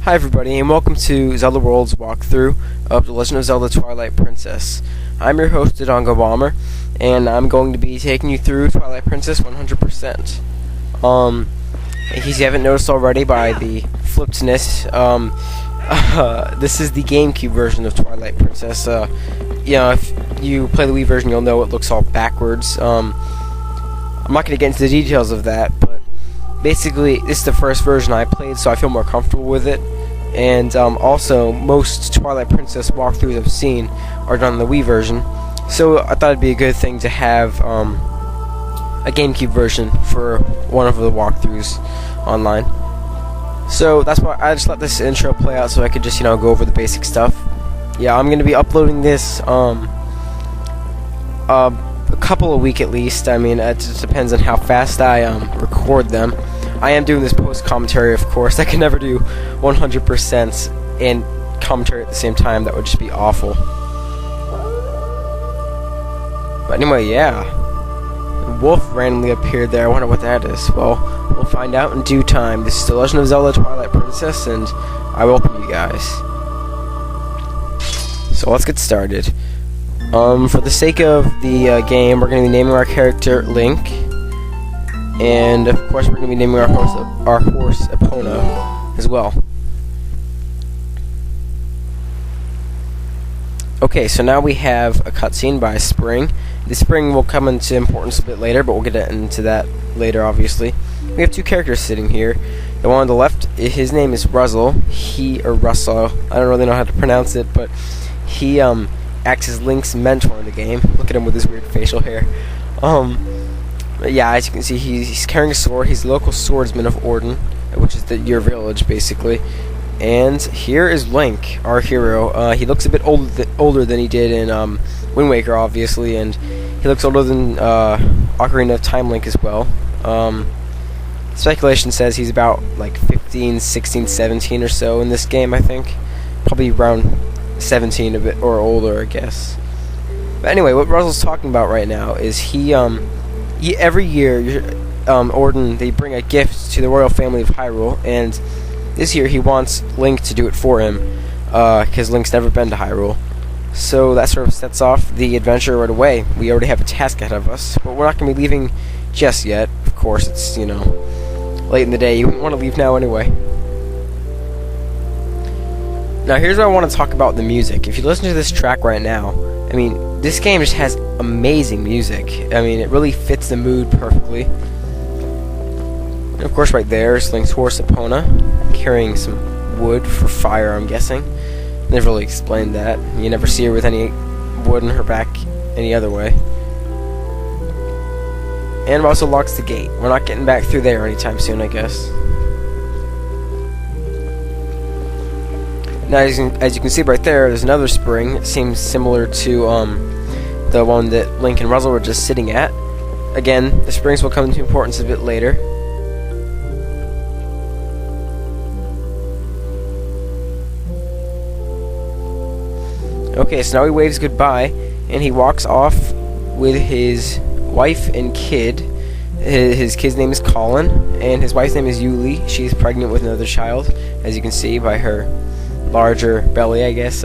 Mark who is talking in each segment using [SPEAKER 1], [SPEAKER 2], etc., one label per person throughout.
[SPEAKER 1] Hi everybody, and welcome to Zelda World's walkthrough of The Legend of Zelda Twilight Princess. I'm your host, DodongoBomber, and I'm going to be taking you through Twilight Princess 100%. In case you haven't noticed already by the flippedness, this is the GameCube version of Twilight Princess. If you play the Wii version, you'll know it looks all backwards. I'm not going to get into the details of that, but basically, this is the first version I played, so I feel more comfortable with it. And also, most Twilight Princess walkthroughs I've seen are done on the Wii version, so I thought it'd be a good thing to have a GameCube version for one of the walkthroughs online. So that's why I just let this intro play out so I could just, go over the basic stuff. Yeah, I'm going to be uploading this a couple a week at least. I mean, it just depends on how fast I record them. I am doing this post-commentary, of course. I can never do 100% and commentary at the same time. That would just be awful. But anyway, yeah. A wolf randomly appeared there. I wonder what that is. Well, we'll find out in due time. This is The Legend of Zelda Twilight Princess, and I welcome you guys. So let's get started. For the sake of the game, we're going to be naming our character Link. And of course, we're going to be naming our horse Epona as well. Okay, so now we have a cutscene by Spring. The Spring will come into importance a bit later, but we'll get into that later, obviously. We have two characters sitting here. The one on the left, his name is Russell. Russell, I don't really know how to pronounce it, but he acts as Link's mentor in the game. Look at him with his weird facial hair. Yeah, as you can see, he's carrying a sword. He's the local swordsman of Ordon, which is your village, basically. And here is Link, our hero. He looks a bit older than he did in Wind Waker, obviously, and he looks older than Ocarina of Time Link as well. Speculation says he's about like 15, 16, 17 or so in this game, I think. Probably around 17 a bit or older, I guess. But anyway, what Russell's talking about right now is every year, Ordon, they bring a gift to the royal family of Hyrule, and this year he wants Link to do it for him, because Link's never been to Hyrule. So that sort of sets off the adventure right away. We already have a task ahead of us, but we're not going to be leaving just yet. Of course, it's, late in the day. You wouldn't want to leave now anyway. Now, here's what I want to talk about the music. If you listen to this track right now, I mean, this game just has amazing music. I mean, it really fits the mood perfectly. And of course, right there is Link's horse Epona, carrying some wood for fire, I'm guessing. Never really explained that. You never see her with any wood in her back any other way. And Russell locks the gate. We're not getting back through there anytime soon, I guess. Now, as you can see right there's another spring. It seems similar to the one that Link and Russell were just sitting at. Again, the springs will come into importance a bit later. Okay, so now he waves goodbye, and he walks off with his wife and kid. His kid's name is Colin, and his wife's name is Yuli. She's pregnant with another child, as you can see by her larger belly, I guess.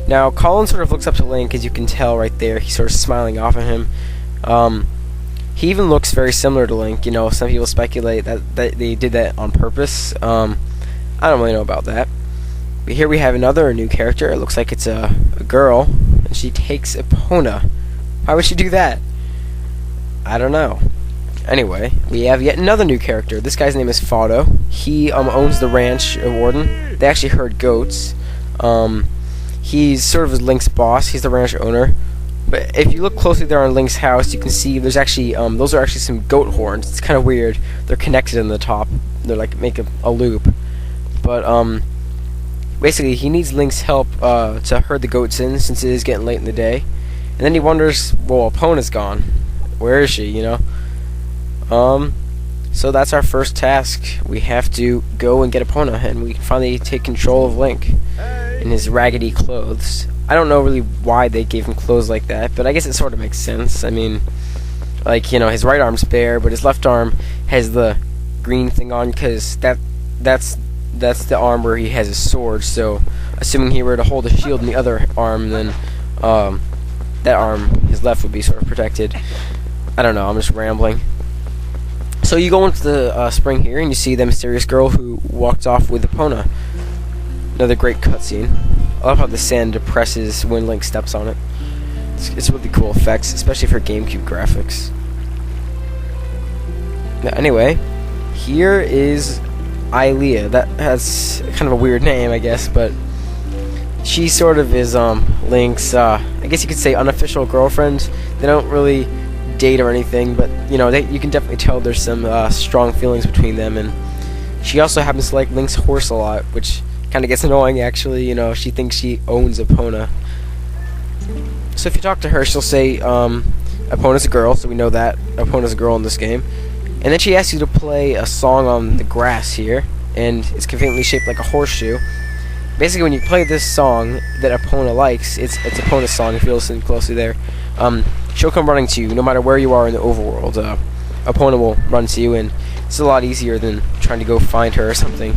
[SPEAKER 1] Now, Colin sort of looks up to Link, as you can tell right there. He's sort of smiling off at him. He even looks very similar to Link. Some people speculate that they did that on purpose. I don't really know about that. But here we have another new character. It looks like it's a girl, and she takes Epona. Why would she do that? I don't know. Anyway, we have yet another new character. This guy's name is Fado. He owns the ranch of Ordon. They actually herd goats. He's sort of Link's boss. He's the ranch owner. But if you look closely there on Link's house, you can see there's actually those are actually some goat horns. It's kind of weird. They're connected in the top. They're like make a loop. But basically he needs Link's help to herd the goats in, since it is getting late in the day. And then he wonders, well, Epona's gone. Where is she? So that's our first task. We have to go and get Epona, and we can finally take control of Link in his raggedy clothes. I don't know really why they gave him clothes like that, but I guess it sort of makes sense. I mean, like, his right arm's bare, but his left arm has the green thing on, because that's that's the arm where he has his sword. So, assuming he were to hold a shield in the other arm, then that arm, his left, would be sort of protected. I don't know. I'm just rambling. So you go into the spring here, and you see the mysterious girl who walked off with Epona. Another great cutscene. I love how the sand depresses when Link steps on it. It's really cool effects, especially for GameCube graphics. Now, anyway, here is Ilia. That has kind of a weird name, I guess, but she sort of is Link's, I guess you could say, unofficial girlfriend. They don't really date or anything, but you know, you can definitely tell there's some strong feelings between them. And she also happens to like Link's horse a lot, which kind of gets annoying, actually. You know, she thinks she owns Epona. So if you talk to her, she'll say Epona's a girl, so we know that Epona's a girl in this game. And then she asks you to play a song on the grass here, and it's conveniently shaped like a horseshoe. Basically, when you play this song that Epona likes, it's Epona's song. If you listen closely there, she'll come running to you no matter where you are in the overworld. Epona will run to you, and it's a lot easier than trying to go find her or something.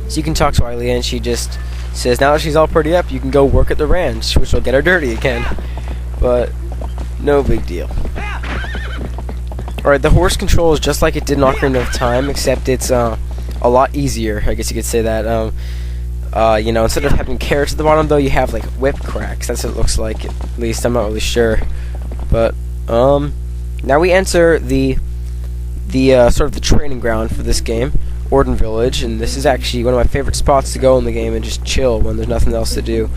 [SPEAKER 1] So you can talk to Ilia, and she just says now that she's all pretty up, you can go work at the ranch, which will get her dirty again. But no big deal. Alright, the horse control is just like it did in Ocarina of Time, except it's a lot easier, I guess you could say that. You know, instead of having carrots at the bottom, though, you have like whip cracks. That's what it looks like, at least. I'm not really sure. But now we enter the sort of the training ground for this game, Ordon Village, and this is actually one of my favorite spots to go in the game and just chill when there's nothing else to do.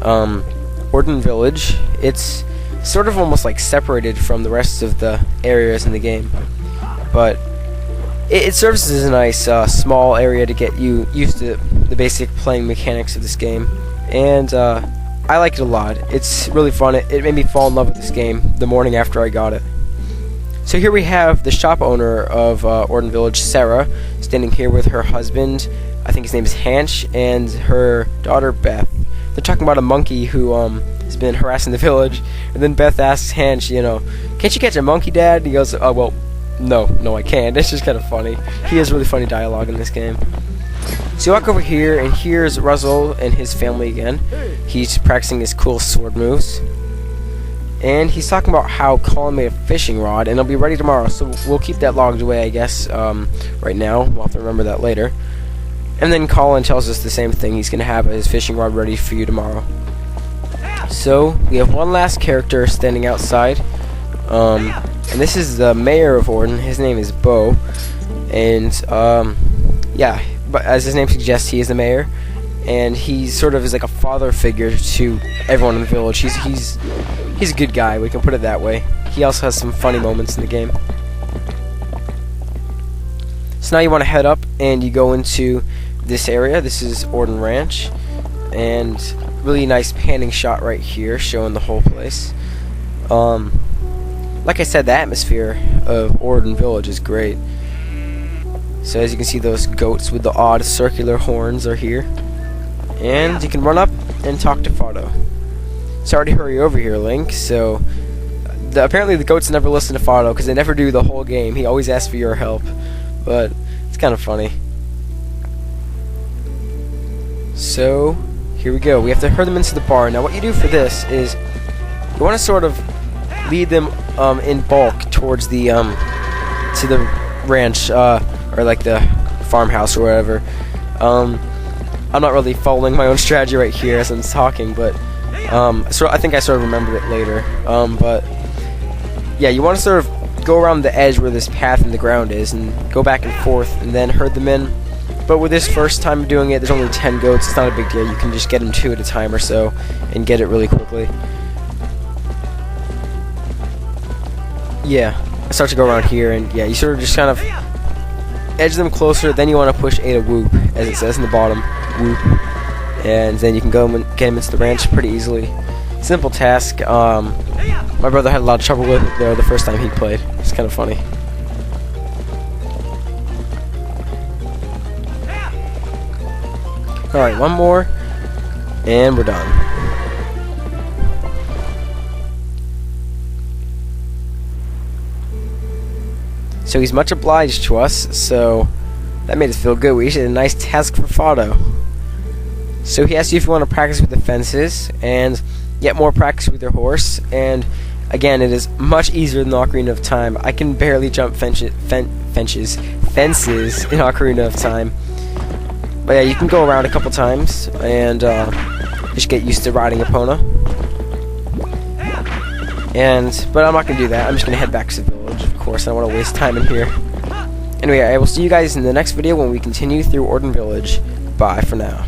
[SPEAKER 1] Ordon Village, it's sort of almost like separated from the rest of the areas in the game, but it serves as a nice small area to get you used to the basic playing mechanics of this game, and I like it a lot. It's really fun. It made me fall in love with this game the morning after I got it. So here we have the shop owner of Ordon Village, Sarah, standing here with her husband, I think his name is Hanch, and her daughter Beth. They're talking about a monkey who has been harassing the village, and then Beth asks Hanch, you know, can't you catch a monkey, Dad? And he goes, oh, well, no, I can't. It's just kind of funny. He has really funny dialogue in this game. So you walk over here, and here's Russell and his family again. He's practicing his cool sword moves. And he's talking about how Colin made a fishing rod, and it'll be ready tomorrow, so we'll keep that logged away, I guess, right now. We'll have to remember that later. And then Colin tells us the same thing. He's going to have his fishing rod ready for you tomorrow. So, we have one last character standing outside. And this is the mayor of Ordon. His name is Bo. And, yeah, but as his name suggests, he is the mayor. And he sort of is like a father figure to everyone in the village. He's a good guy, we can put it that way. He also has some funny moments in the game. So now you want to head up and you go into this area. This is Ordon Ranch, and really nice panning shot right here showing the whole place. Like I said, the atmosphere of Ordon Village is great. So as you can see, those goats with the odd circular horns are here. And you can run up and talk to Fido. Sorry to hurry over here, Link. So, apparently the goats never listen to Fido because they never do the whole game. He always asks for your help, but it's kind of funny. So, here we go. We have to herd them into the barn. Now, what you do for this is you want to sort of lead them in bulk towards the to the ranch or like the farmhouse or whatever. I'm not really following my own strategy right here as I'm talking, but so I think I sort of remembered it later. But yeah, you want to sort of go around the edge where this path in the ground is and go back and forth and then herd them in. But with this first time doing it, there's only 10 goats. It's not a big deal. You can just get them 2 at a time or so and get it really quickly. Yeah, I start to go around here, and yeah, you sort of just kind of edge them closer. Then you want to push A to whoop, as it says in the bottom, whoop, and then you can go and get them into the ranch pretty easily. Simple task. My brother had a lot of trouble with it though the first time he played. It's kind of funny. Alright, one more, and we're done. So he's much obliged to us, so That made us feel good. We did a nice task for Fado. So he asked you if you want to practice with the fences and get more practice with your horse. And again, it is much easier than Ocarina of Time. I can barely jump fences in Ocarina of Time. But yeah, you can go around a couple times and just get used to riding Epona. But I'm not gonna do that. I'm just gonna head back to the village. Of course, I don't want to waste time in here. Anyway, I will see you guys in the next video when we continue through Ordon Village. Bye for now.